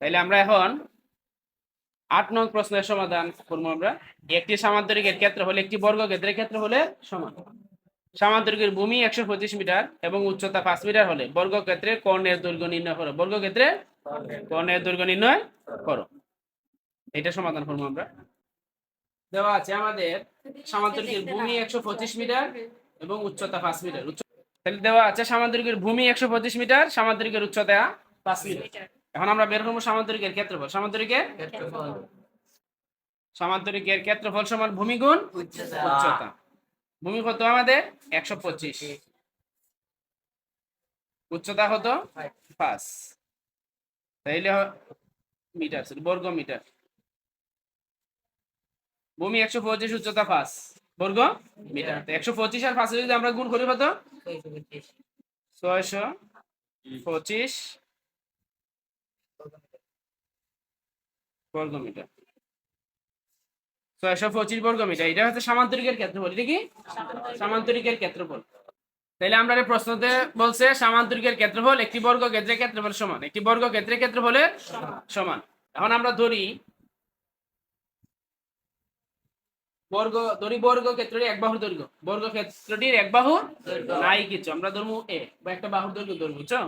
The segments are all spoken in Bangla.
তাইলে আমরা এখন 8 নং প্রশ্নের সমাধান করবো। আমরা একটি সামান্তরিকের ক্ষেত্র হলে একটি বর্গক্ষেত্রের ক্ষেত্র হলে সমান। সামান্তরিকের ভূমি 125 মিটার এবং উচ্চতা 5 মিটার হলে বর্গক্ষেত্রের কর্ণের দৈর্ঘ্য নির্ণয় করো। বর্গক্ষেত্রে কর্ণের দৈর্ঘ্য নির্ণয় করো। এটা সমাধান করবো আমরা। দেওয়া আছে আমাদের সামান্তরিকের ভূমি 125 মিটার এবং উচ্চতা 5 মিটার। তাহলে দেওয়া আছে সামান্তরিকের ভূমি 125 মিটার, সামান্তরিকের উচ্চতা 5 মিটার। এখন আমরা বের করবো সামান্তরিকের ক্ষেত্রফল। সামান্তরিকের ক্ষেত্রফল সমান ভূমি গুণ উচ্চতা। ভূমি কত আমাদের 125, উচ্চতা কত 5, তাইলে মিটার বর্গ মিটার। ভূমি 125, উচ্চতা 5, বর্গ মিটার। 125 আর 5 যদি আমরা গুণ করি কত 625 বর্গ মিটার। 625 বর্গ মিটার। এটা হচ্ছে সামান্তরিকের ক্ষেত্রফল। এটা কি সামান্তরিকের ক্ষেত্রফল। তাহলে আমরা এই প্রশ্নতে বলছে সামান্তরিকের ক্ষেত্রফল একটি বর্গক্ষেত্রের ক্ষেত্রফল সমান। একটি বর্গক্ষেত্রের ক্ষেত্রফলের সমান। এখন আমরা ধরি বর্গক্ষেত্রের এক বাহুর দৈর্ঘ্য। বর্গক্ষেত্রটির এক বাহু নাই কিছু, আমরা ধরবো এ বা একটা বাহুর দৈর্ঘ্য ধরবো, বুঝছো?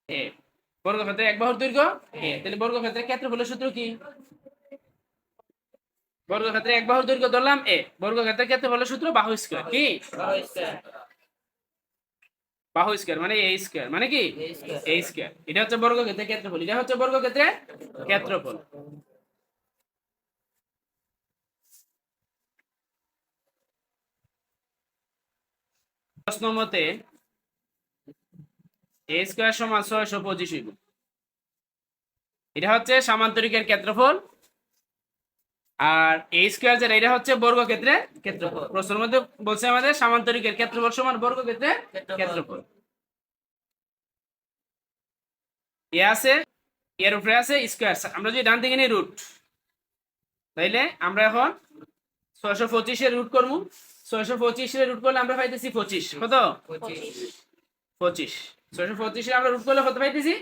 এ বর্গক্ষেত্রের এক বাহুর দৈর্ঘ্য এ। তাহলে বর্গক্ষেত্রের ক্ষেত্রফলের সূত্র কি? বর্গক্ষেত্রের এক বাহুর দৈর্ঘ্য ধরলাম এ, বর্গক্ষেত্রের ক্ষেত্রফলের সূত্র বাহু স্কয়ার। কি বাহু স্কয়ার মানে এ স্কয়ার, মানে কি এ স্কয়ার। এটা হচ্ছে বর্গক্ষেত্রের ক্ষেত্রফল। এটা হচ্ছে বর্গক্ষেত্রের ক্ষেত্রফল। প্রশ্ন মতে এ স্কয়ার সমান 625 হইব। এটা হচ্ছে সামান্তরিকের ক্ষেত্রফল, আর এ স্কয়ার যেটা এটা হচ্ছে বর্গক্ষেত্রের ক্ষেত্রফল। প্রশ্নের মধ্যে বলছে আমাদের সামান্তরিকের ক্ষেত্রফল সমান বর্গক্ষেত্রের ক্ষেত্রফল। এ আছে, এর উপরে আছে স্কয়ার। আমরা যদি ডান দিকে নিই রুট, তাইলে আমরা এখন 625 এর রুট করব। 625 এর রুট করলে আমরা পাইতেছি 25। কত 25। 625 এর আমরা রুট করলে কত পাইতেছি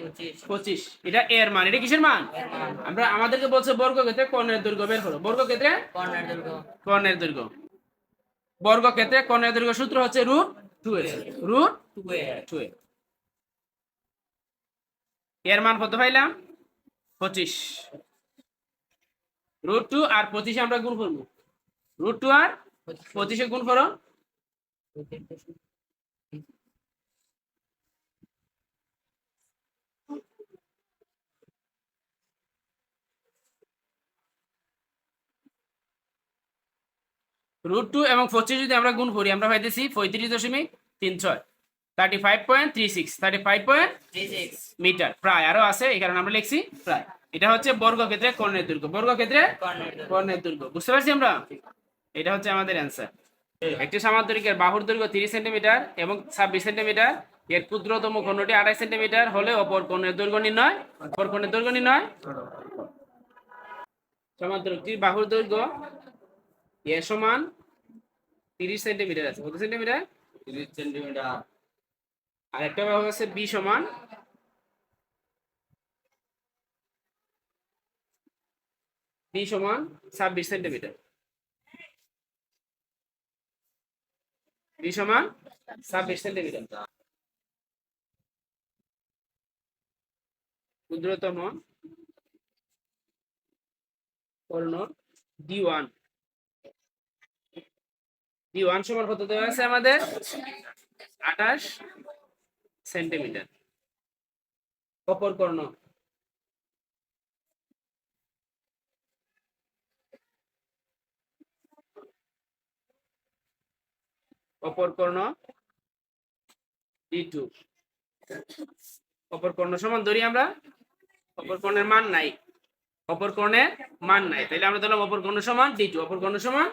25। এটা এর মান। এটা কিসের মান? আমরা আমাদেরকে বলছে বর্গক্ষেত্রে কর্ণের দৈর্ঘ্য বের করো। বর্গক্ষেত্রে কর্ণের দৈর্ঘ্য। বর্গক্ষেত্রে কর্ণের দৈর্ঘ্য সূত্র হচ্ছে √2a। এর মান কত পাইলাম 25। √2 আর 25 আমরা গুণ করব। √2 আর 25 গুণ করো। √2 এবং 25 যদি আমরা গুণ করি আমরা পাইতেছি 35.36, 35.36 মিটার। প্রায় আরো আছে, এই কারণে আমরা লিখছি প্রায়। এটা হচ্ছে বর্গক্ষেত্রে কর্ণের দৈর্ঘ্য। বর্গক্ষেত্রে কর্ণের দৈর্ঘ্য। বুঝতে পারছি আমরা? এটা হচ্ছে আমাদের অ্যান্সার। একটি সামান্তরিকের বাহুর দৈর্ঘ্য 30 সেন্টিমিটার এবং 26 সেন্টিমিটার। এর ক্ষুদ্রতম কোণটি 28 সেন্টিমিটার হলে অপর কোণের দৈর্ঘ্য নির্ণয়। সামান্তরিকটির বাহুর দৈর্ঘ্য এ সমান 30 সেন্টিমিটার আছে। কত সেন্টিমিটার? 30 সেন্টিমিটার। আর একটা বাহু আছে বি সমান 26 সেন্টিমিটার। বি সমান 26 সেন্টিমিটার। ক্ষুদ্রতম কর্ণ D1 সমান কত দেওয়া আছে আমাদের 28 সেন্টিমিটার। অপর কর্ণ D2। অপর কর্ণ সমান ধরি আমরা, অপর কর্ণের মান নাই, তাইলে আমরা ধরলাম অপর কর্ণ সমান D2। অপর কর্ণ সমান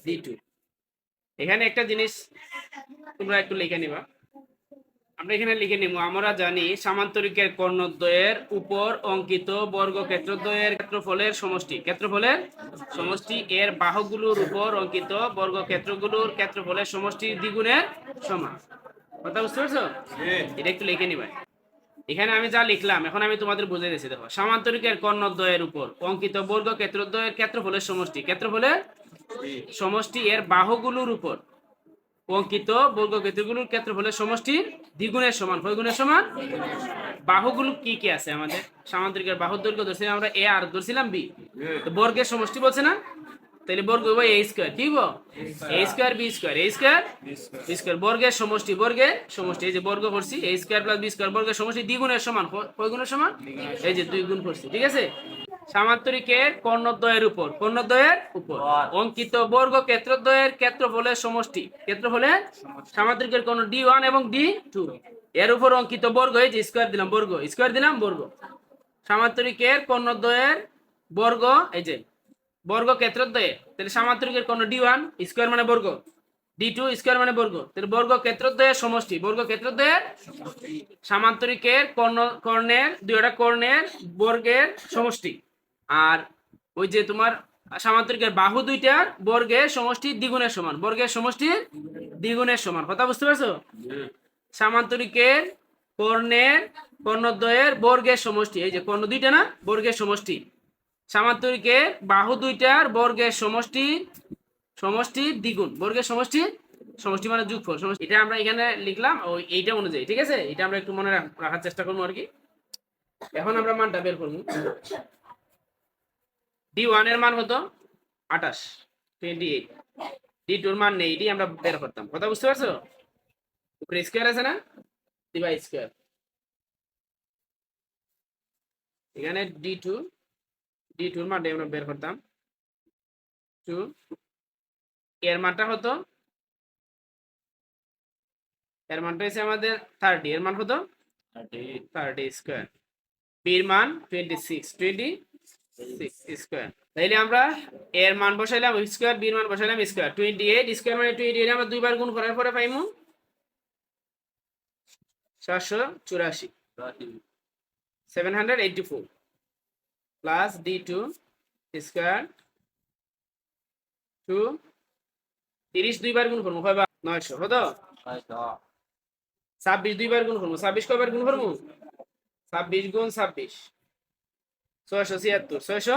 D2। এখানে একটা জিনিস তোমরা একটু লিখে নিবা। আমরা এখানে লিখে নিব, আমরা জানি সামান্তরিকের কর্ণদ্বয়ের উপর অঙ্কিত বর্গক্ষেত্রদ্বয়ের ক্ষেত্রফলের সমষ্টি এর বাহুগুলোর উপর অঙ্কিত বর্গক্ষেত্রগুলোর ক্ষেত্রফলের সমষ্টির দ্বিগুণের সমান। কথা বুঝতে পারছো? এটা একটু লিখে নিবা। এখানে আমি যা লিখলাম এখন আমি তোমাদের বুঝিয়ে দিচ্ছি। দেখো, সামান্তরিকের কর্ণদ্বয়ের উপর অঙ্কিত বর্গক্ষেত্রদ্বয়ের ক্ষেত্রফলের সমষ্টি, ক্ষেত্রফলের সমষ্টি এর বাহুগুলোর উপর অঙ্কিত বর্গক্ষেত্রগুলোর ক্ষেত্রফলের সমষ্টির দ্বিগুণের সমান। কয় গুণের সমান? বাহুগুলো কি কি আছে আমাদের? সামান্তরিকের বাহুর দৈর্ঘ্য ধরছিলাম আমরা এ, আর ধরছিলাম বি। তো বর্গের সমষ্টি বলছে না, তাহলে বর্গ হইব এ স্কয়ার। কি হইব? এ স্কয়ার বি স্কয়ার, এ স্কয়ার বি স্কয়ার। বর্গের সমষ্টি, বর্গের সমষ্টি, এই যে বর্গ করছি এ স্কয়ার প্লাস বি স্কয়ার, বর্গের সমষ্টি দ্বিগুণের সমান। কয় গুণের সমান? এই যে 2 গুণ করছি। ঠিক আছে। সামান্তরিকের কর্ণদ্বয়ের উপর, কর্ণদ্বয়ের উপর অঙ্কিত বর্গক্ষেত্রদ্বয়ের ক্ষেত্রফলের সমষ্টি, ক্ষেত্রফলের সামান্তরিকের কর্ণ D1 এবং D2 এর উপর অঙ্কিত বর্গ, এই যে স্কয়ার দিলাম, বর্গ স্কয়ার দিলাম, বর্গ। সামান্তরিকের কর্ণদ্বয়ের বর্গ, এই যে বর্গক্ষেত্রদ্বয়ে, তাহলে সামান্তরিকের কর্ণ D1 স্কয়ার মানে বর্গ, D2 স্কয়ার মানে বর্গ, তাহলে বর্গক্ষেত্রদ্বয়ের সমষ্টি, বর্গক্ষেত্রদ্বয়ের সামান্তরিকের কর্ণের দুইটা কর্ণের বর্গের সমষ্টি। আর ওই যে তোমার সামান্তরিকের বাহু দুইটার বর্গের সমষ্টি দ্বিগুণের সমান, বর্গের সমষ্টি দ্বিগুণের সমান। কথা বুঝতে পারছো? সামান্তরিকের কর্ণের কর্ণদ্বয়ের বর্গের সমষ্টি, এই যে কর্ণ দুইটা না, বর্গের সমষ্টি। সামান্তরিকের বাহু দুইটার বর্গের সমষ্টি, সমষ্টি দ্বিগুণ, বর্গের সমষ্টি, সমষ্টি মানে যোগফল সমষ্টি। এটা আমরা এখানে লিখলাম ওই এইটা অনুযায়ী। ঠিক আছে, এটা আমরা একটু মনে রাখার চেষ্টা করবো আর কি। এখন আমরা মানটা বের করবো। D1 এর মান হতো 28, 28। D2 এর মান নেই, এটি আমরা বের করতাম। কথা বুঝতে পারছো? উপরে স্কয়ার আছে না, দিবা স্কয়ার। এখানে D2 এর মানটা আমরা বের করতাম 2। এর মানটা হতো, এর মানটা হচ্ছে আমাদের 30, এর মান হতো 30 স্কয়ার। বির মান 26 স্কয়ার। তাইলে আমরা এর মান বসাইলাম স্কয়ার, বির মান বসাইলাম স্কয়ার। 28 স্কয়ার মানে 28, আমরা দুইবার গুণ করার পরে পাইমু 784, 784 প্লাস D2 স্কয়ার 2, 30 দুইবার গুণ করবো কয়বার? 900 হতো। 26 দুইবার গুণ করবো, 26 কয়বার গুণ করবো? 26 গুণ 26 676, 600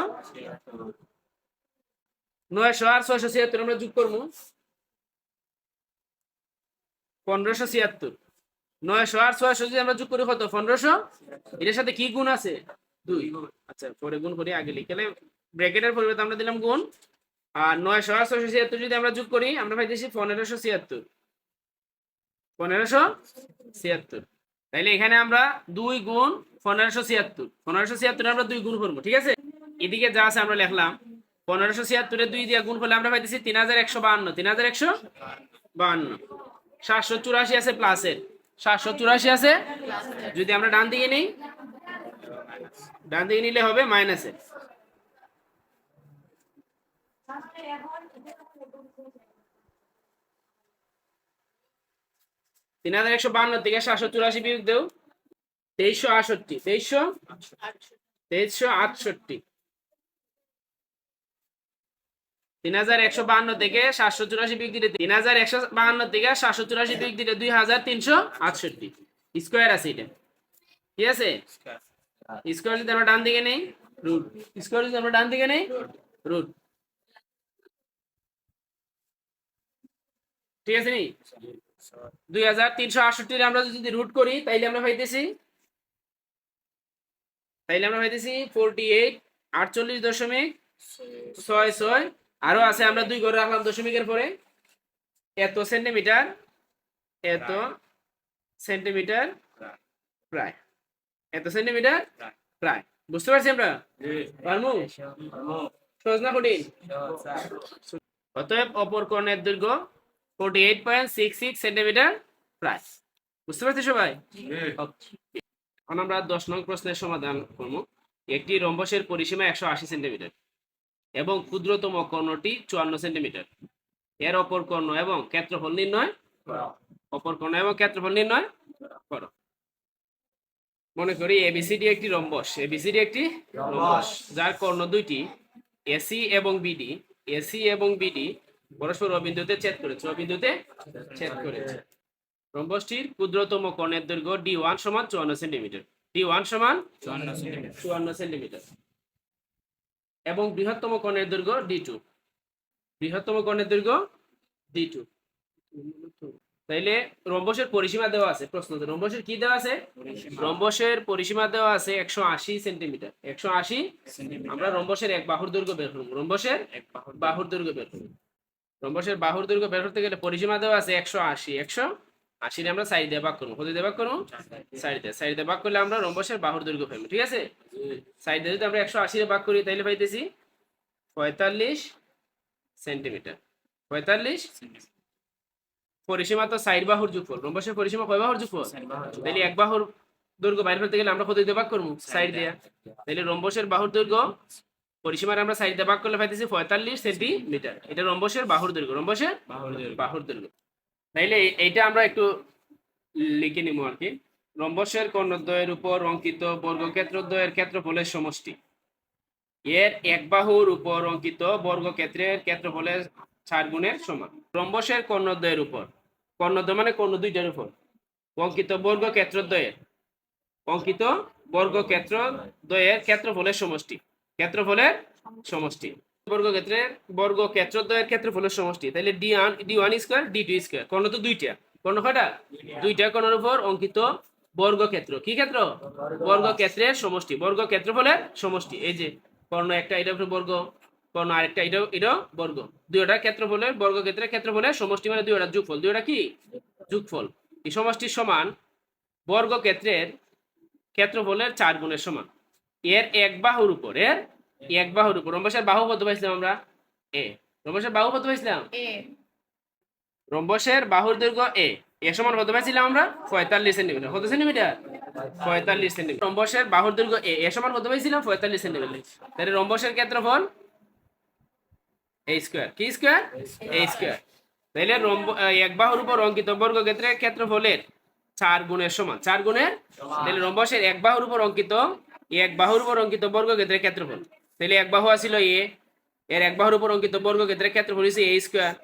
900 আর 676 আমরা যোগ করবো 1576। 900 আর 600 যদি আমরা যোগ করি কত? 1500। এটার সাথে কি গুণ আছে? 2। আচ্ছা পরে গুণ করি, আগে লিখলে ব্র্যাকেটের পরিবর্তে আমরা দিলাম গুণ। আর 900 আর 676 যদি আমরা যোগ করি আমরা পাইতেছি 1576, 1576। তাইলে এখানে আমরা 2 গুণ 1576, 1576 আমরা 2 গুণ করবো। ঠিক আছে, এদিকে যা আছে আমরা লিখলাম 1576 2 দিয়ে গুণ করলে আমরা পাইতেছি 3152, 3152। 784 আছে প্লাসের, 784 আছে। যদি আমরা ডান দিকে নিই, ডান দিকে নিলে হবে মাইনাসের। 3152 থেকে 784 বিয়োগ দেও 2368, 2368। 3152 থেকে 784 বিয়োগ দিলে 3152 থেকে 784 বিয়োগ দিলে 2368 স্কয়ার আছে এটা। ঠিক আছে, স্কয়ার যদি আমরা ডান দিকে নেই রুট, স্কয়ার যদি আমরা ডান দিকে নেই রুট। ঠিক আছে নি? 2368 আমরা যদি রুট করি তাইলে আমরা পাইতেছি 48, 48.66, আরো আছে আমরা 2 করে রাখলাম দশমিকের পরে। এত সেন্টিমিটার, এত সেন্টিমিটার প্রায়, এত সেন্টিমিটার প্রায়। বুঝতে পারছি আমরা? পারমু? সহজ না কঠিন? অতএব অপর কোণের দৈর্ঘ্য 48.66 সেন্টিমিটার প্রায়। বুঝতে পারছি সবাই? এখন আমরা 10 নং প্রশ্নের সমাধান করব। একটি রম্বসের পরিসীমা 180 সেন্টিমিটার এবং ক্ষুদ্রতম কর্ণটি 54 সেন্টিমিটার। এর অপর কর্ণ এবং ক্ষেত্রফল নির্ণয় করো। অপর কর্ণ এবং ক্ষেত্রফল নির্ণয় করো। মনে করি এবিসিডি একটি রম্বস, এবিসিডি একটি রম্বস যার কর্ণ দুইটি এসি এবং বিডি, এসি এবং বিডি পরস্পর অবিন্দুতে ছেদ করেছে, অবিন্দুতে ছেদ করেছে। রম্বসটির ক্ষুদ্রতম কোণের দৈর্ঘ্য D1 সমান 54 সেন্টিমিটার। D1 সমান 54 সেন্টিমিটার এবং বৃহত্তম কোণের দৈর্ঘ্য D2। বৃহত্তম কোণের দৈর্ঘ্য D2। তাইলে রম্বসের পরিসীমা দেওয়া আছে প্রশ্নতে। রম্বসের কি দেওয়া আছে? রম্বসের পরিসীমা দেওয়া আছে 180 সেন্টিমিটার। 180 আমরা রম্বসের এক বাহুর দৈর্ঘ্য বের করব। রম্বসের বাহুর দৈর্ঘ্য বের করব। রম্বসের বাহুর দৈর্ঘ্য বের করতে গেলে পরিসীমা দেওয়া আছে 180। 180 আমরা সাইড দিয়ে ভাগ করব। কত দিয়ে ভাগ করব? সাইড দিয়ে ভাগ করলে আমরা রম্বসের বাহুর দৈর্ঘ্য পাবো। ঠিক আছে? সাইড দিয়ে যদি আমরা 180 এ ভাগ করি তাহলে পাইতেছি 45 সেন্টিমিটার। 45 পরিসীমা তো সাইড বাহুর যোগফল। রম্বসের পরিসীমা কয় বাহুর যোগফল? তাহলে এক বাহুর দৈর্ঘ্য বাইর করতে গেলে আমরা কত দিয়ে ভাগ করব? সাইড দিয়ে। তাহলে রম্বসের বাহুর দৈর্ঘ্য পরিসীমার আমরা সাইড দিয়ে ভাগ করলে পাইতেছি 45 সেন্টিমিটার। এটা রম্বসের বাহুর দৈর্ঘ্য। রম্বসের বাহুর দৈর্ঘ্য। তাইলে এইটা আমরা একটু লিখে নিব আর কি। রম্বসের কর্ণদ্বয়ের উপর অঙ্কিত বর্গক্ষেত্রদ্বয়ের ক্ষেত্রফলের সমষ্টি এর এক বাহুর উপর অঙ্কিত বর্গক্ষেত্রের ক্ষেত্রফলের 4 গুণের সমান। রম্বসের কর্ণদ্বয়ের উপর, কর্ণদ্বয় মানে কর্ণ দুইটার উপর অঙ্কিত বর্গক্ষেত্রদ্বয়ের ক্ষেত্রফলের সমষ্টি। ক্ষেত্রফলের সমষ্টি বর্গক্ষেত্রদ্বয়ের ক্ষেত্রফলের সমষ্টি। তাহলে D1 স্কয়ার D2 স্কয়ার। কর্ণ তো দুইটা। কর্ণ কয়টা? দুইটা কর্ণের উপর অঙ্কিত বর্গক্ষেত্র। কি ক্ষেত্র? বর্গক্ষেত্রের সমষ্টি। বর্গক্ষেত্রফলের সমষ্টি। এই যে কর্ণ একটা, এটা বর্গ, কর্ণ আরেকটা, এটা বর্গ। দুইটা ক্ষেত্রফলের বর্গক্ষেত্রের ক্ষেত্রফলের সমষ্টি মানে দুইটা যোগফল। দুইটা কি? যোগফল। এই সমষ্টির সমান বর্গক্ষেত্রের ক্ষেত্রফলের 4 গুণের সমান। এর এক বাহুর উপর রম্বসের বাহু কত পাইছিলাম আমরা? এ। রম্বসের বাহু কত পাইছিলাম? রম্বসের বাহুর দৈর্ঘ্য এ সমান কত পাইছিলাম আমরা? 45 সেন্টিমিটার। কত সেন্টিমিটার? 45 সেন্টিমিটার। রম্বসের বাহুর দৈর্ঘ্য এ সমান কত পাইছিলাম? 45 সেন্টিমিটার। তাহলে রম্বসের ক্ষেত্রফল a স্কয়ার। কি স্কয়ার? a square. তাহলে এক বাহুর উপর অঙ্কিত বর্গক্ষেত্রের ক্ষেত্রফলের 4 গুণের সমান। 4 গুণের, তাহলে রম্বসের এক বাহুর উপর অঙ্কিত বর্গক্ষেত্রের ক্ষেত্রফল। তাহলে এক বাহু আছিল এ, এর এক বাহুর উপর অঙ্কিত বর্গক্ষেত্রের ক্ষেত্রফল হচ্ছে a স্কয়ার।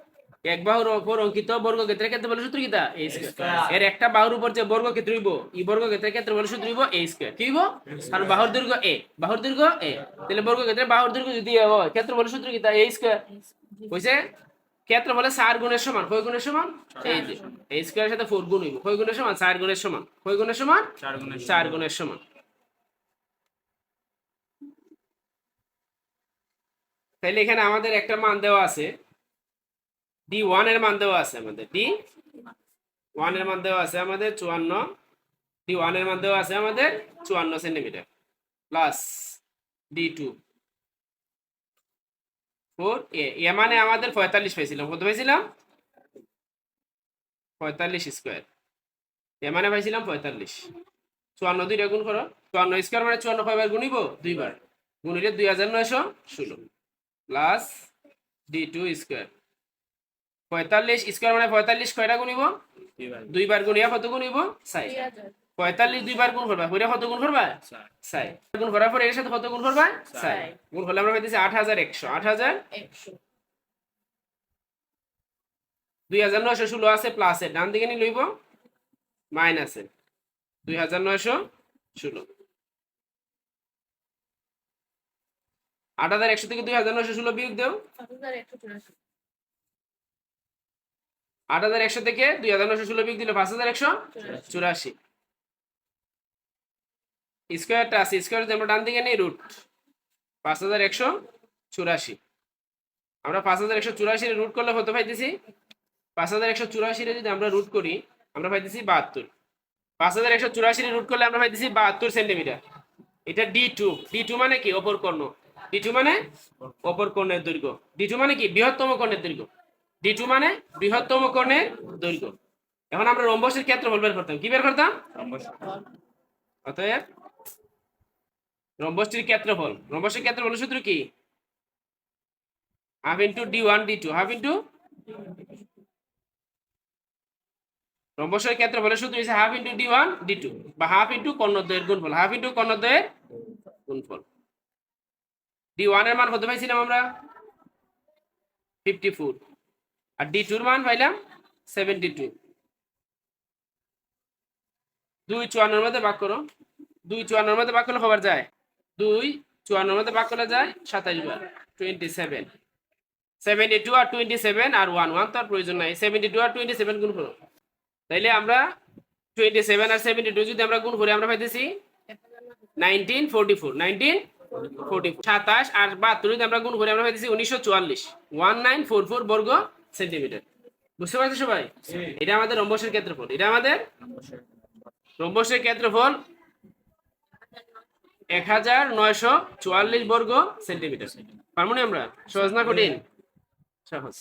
এক বাহুর উপর অঙ্কিত বর্গক্ষেত্রের ক্ষেত্রফলের সূত্র কিটা? a square. এর একটা বাহুর উপর যে বর্গক্ষেত্র হইব, এই বর্গক্ষেত্রের ক্ষেত্রফলের সূত্র হইব a স্কয়ার। কি হইব? কারণ বাহুর দৈর্ঘ্য a, তাহলে বর্গক্ষেত্রের বাহুর দৈর্ঘ্য যদি হয়, ক্ষেত্রফলের সূত্র কিটা? a square. কইছে ক্ষেত্রফলে 4 গুণের সমান। কয় গুণের সমান? এই যে a স্কয়ারের সাথে 4 গুণ হইব। কয় গুণের সমান? 4 গুণের সমান। কয় গুণের সমান? 4 গুণের সমান। তাহলে এখানে আমাদের একটা মান দেওয়া আছে, D1 এর মান দেওয়া আছে আমাদের। D1 এর মান দেওয়া আছে আমাদের 54। D1 এর মান দেওয়া আছে আমাদের 54 সেন্টিমিটার প্লাস D2 4 এ মানে আমাদের 45 পাইছিলাম। কত পাইছিলাম? 45 স্কয়ার। এ মানে পাইছিলাম 45। 54 দুইটা গুণ করো। 54 স্কয়ার মানে 54 কয়বার গুণিব? দুইবার। গুণিলে 2916 প্লাস D2 স্কয়ার। 45 স্কয়ার মানে 45 কয়টা গুণিব? দুইবার। গুণিয়া কত গুণিব? 6। 45 দুইবার গুণ করবা, কইরা কত গুণ করবা? 6। গুণ করার পরে এর সাথে কত গুণ করবা? 6। গুণ করলে আমরা পাইতেছি 8100। 8100 2916 আছে প্লাসে, ডান দিকে নি লইব মাইনাসে 2916। 8100 থেকে 2916 বিয়োগ দাও। 8100 থেকে 2916 বিয়োগ দিলে 5184। স্কয়ারটা আছে, স্কয়ার যদি আমরা ডান দিকে নেই রুট 5184। আমরা 5184 এর রুট করলে কত পাইতেছি? 5184 এর যদি আমরা রুট করি আমরা পাইতেছি 72। 5184 এর রুট করলে আমরা পাইতেছি 72 সেন্টিমিটার। এটা D2। D2 মানে কি? অপর কর্ণ। D2 মানে অপর কর্ণের দৈর্ঘ্য। D2 মানে কি? বৃহত্তম কর্ণের দৈর্ঘ্য। D2 মানে বৃহত্তম কর্ণের দৈর্ঘ্য। এখন আমরা রম্বসের ক্ষেত্রফল বের করতাম। কি বের করতাম? অতএব রম্বসটির ক্ষেত্রফলের সূত্র কি? Half into D1 D2। Half into রম্বসের ক্ষেত্রফলের সূত্র হচ্ছে হাফ ইন্টু D1 D2 বা হাফ ইন্টু কর্ণদ্বয়ের গুণফল। হাফ ইন্টু কর্ণদ্বয়ের গুণফল। D1 এর মান কত পাইছিলাম আমরা? 54। আর D2 এর মান পাইলাম 72। 2 54 মধ্যে ভাগ করো, 2 54 মধ্যে ভাগ করলে খবর যায়, 2 54 মধ্যে ভাগ করলে যায় 27 বার, 27। 72 আর 27 আর 1 তো আর প্রয়োজন নাই, 72 আর 27 গুণ করো। তাইলে আমরা 27 আর 72 যদি আমরা গুণ করি আমরা পাইতেছি 1944, 1944। 27 আর 72 যদি আমরা গুণ করি আমরা পাইতেছি 1944, 1944 বর্গ সেন্টিমিটার। বুঝতে পারছো সবাই? এটা আমাদের রম্বসের ক্ষেত্রফল, এটা আমাদের রম্বসের ক্ষেত্রফল 1944 বর্গ সেন্টিমিটার। পারবো না আমরা? সহজ না কঠিন? সহজ।